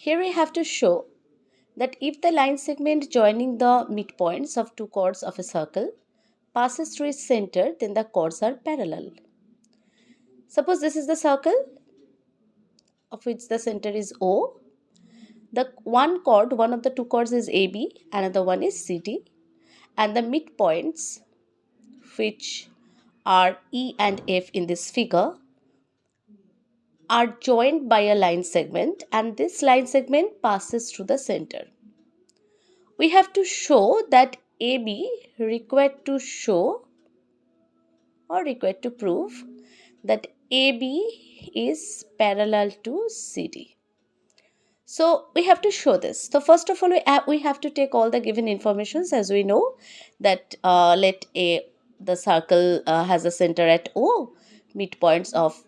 Here we have to show that if the line segment joining the midpoints of two chords of a circle passes through its center, then the chords are parallel. Suppose this is the circle of which the center is O. The one of the two chords is AB, another one is CD, and the midpoints, which are E and F in this figure, are joined by a line segment, and this line segment passes through the center. We have to show that AB required to prove that AB is parallel to CD. So we have to show this. So first of all, we have to take all the given informations, as we know that the circle has a center at O, midpoints of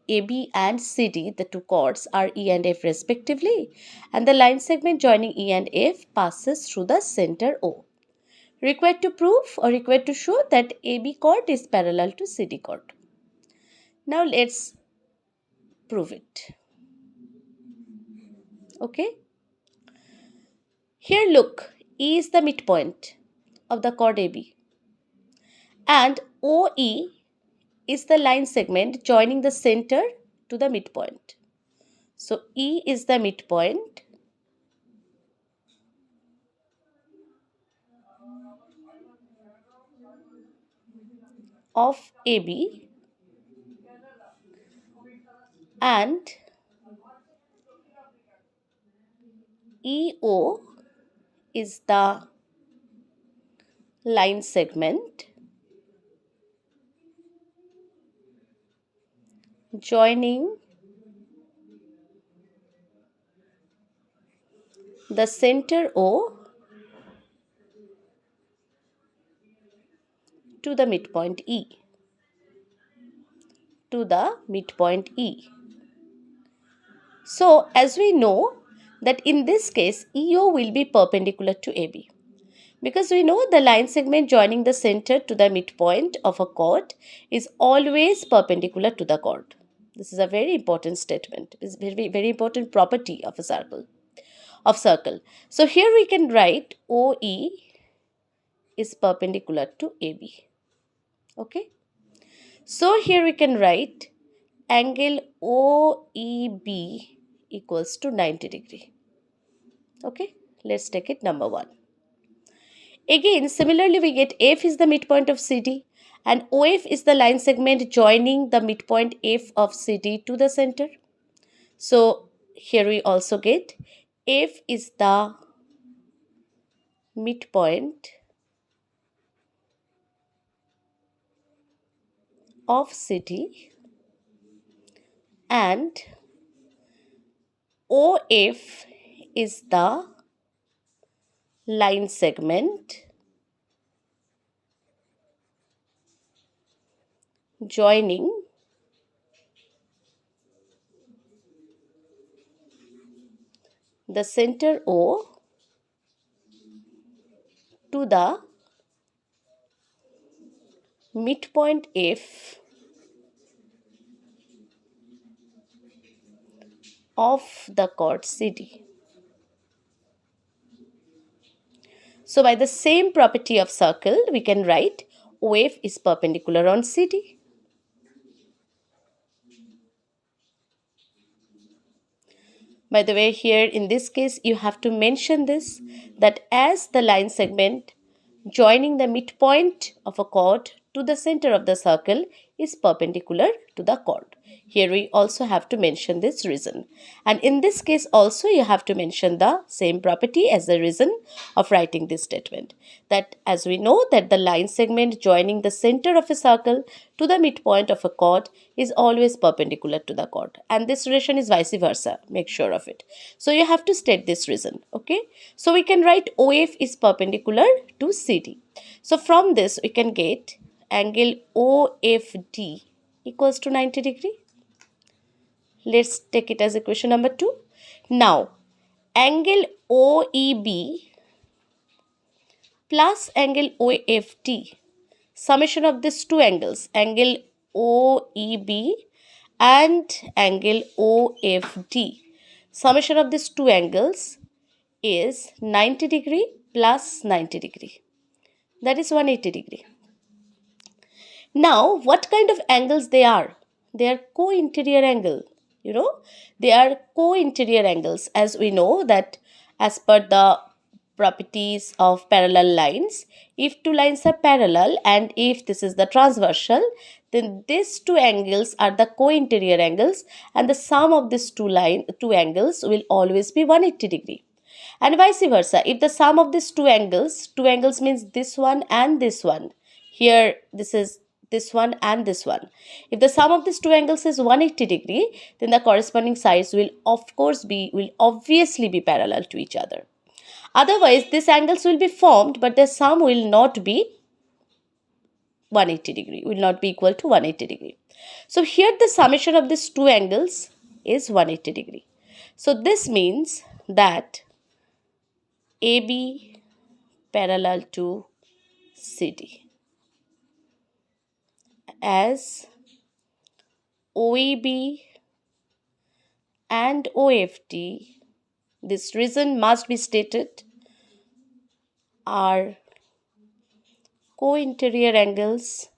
AB and CD, the two chords, are E and F respectively, and the line segment joining E and F passes through the center O. Required to prove or required to show that AB chord is parallel to CD chord. Now let's prove it. Okay. Here look, E is the midpoint of the chord AB and OE is the line segment joining the center to the midpoint. So E is the midpoint of AB and EO is the line segment joining the center O to the midpoint E. So as we know that in this case EO will be perpendicular to AB, because we know the line segment joining the center to the midpoint of a chord is always perpendicular to the chord. This is a very important statement. It's very, very important property of a circle. So here we can write OE is perpendicular to AB. Okay. So here we can write angle OEB equals to 90 degree. Okay. Let's take it number 1. Again, similarly we get F is the midpoint of CD and OF is the line segment joining the midpoint F of CD to the center. So here we also get F is the midpoint of CD and OF is the line segment joining the center O to the midpoint F of the chord CD. So by the same property of circle, we can write OF is perpendicular on CD. By the way, here in this case, you have to mention this, that as the line segment joining the midpoint of a chord to the center of the circle is perpendicular to the chord. Here we also have to mention this reason. And in this case also you have to mention the same property as the reason of writing this statement. That as we know that the line segment joining the center of a circle to the midpoint of a chord is always perpendicular to the chord. And this relation is vice versa. Make sure of it. So you have to state this reason. Okay. So we can write OF is perpendicular to CD. So from this we can get angle OFD equals to 90 degree. Let's take it as equation number 2. Now, angle OEB plus angle OFD, summation of these two angles, angle OEB and angle OFD, summation of these two angles is 90 degree plus 90 degree. That is 180 degree. Now, what kind of angles they are? They are co-interior angle. They are co-interior angles, as we know that as per the properties of parallel lines, if two lines are parallel and if this is the transversal, then these two angles are the co-interior angles, and the sum of these two angles will always be 180 degree. And vice versa, if the sum of these two angles means this one and this one, here this is this one and this one, if the sum of these two angles is 180 degree, then the corresponding sides will obviously be parallel to each other. Otherwise these angles will be formed, but the sum will not be 180 degree, will not be equal to 180 degree. So here the summation of these two angles is 180 degree. So this means that AB parallel to CD, as OAB and OFD, this reason must be stated, are co-interior angles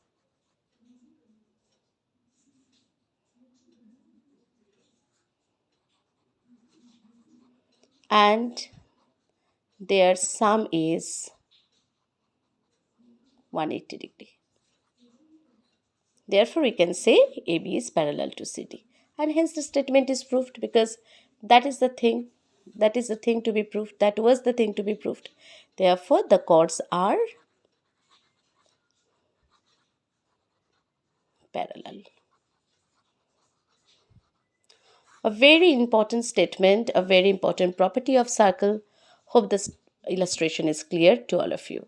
and their sum is 180 degree. Therefore, we can say AB is parallel to CD, and hence the statement is proved, because that is the thing to be proved. That was the thing to be proved. Therefore, the chords are parallel. A very important statement, a very important property of circle. Hope this illustration is clear to all of you.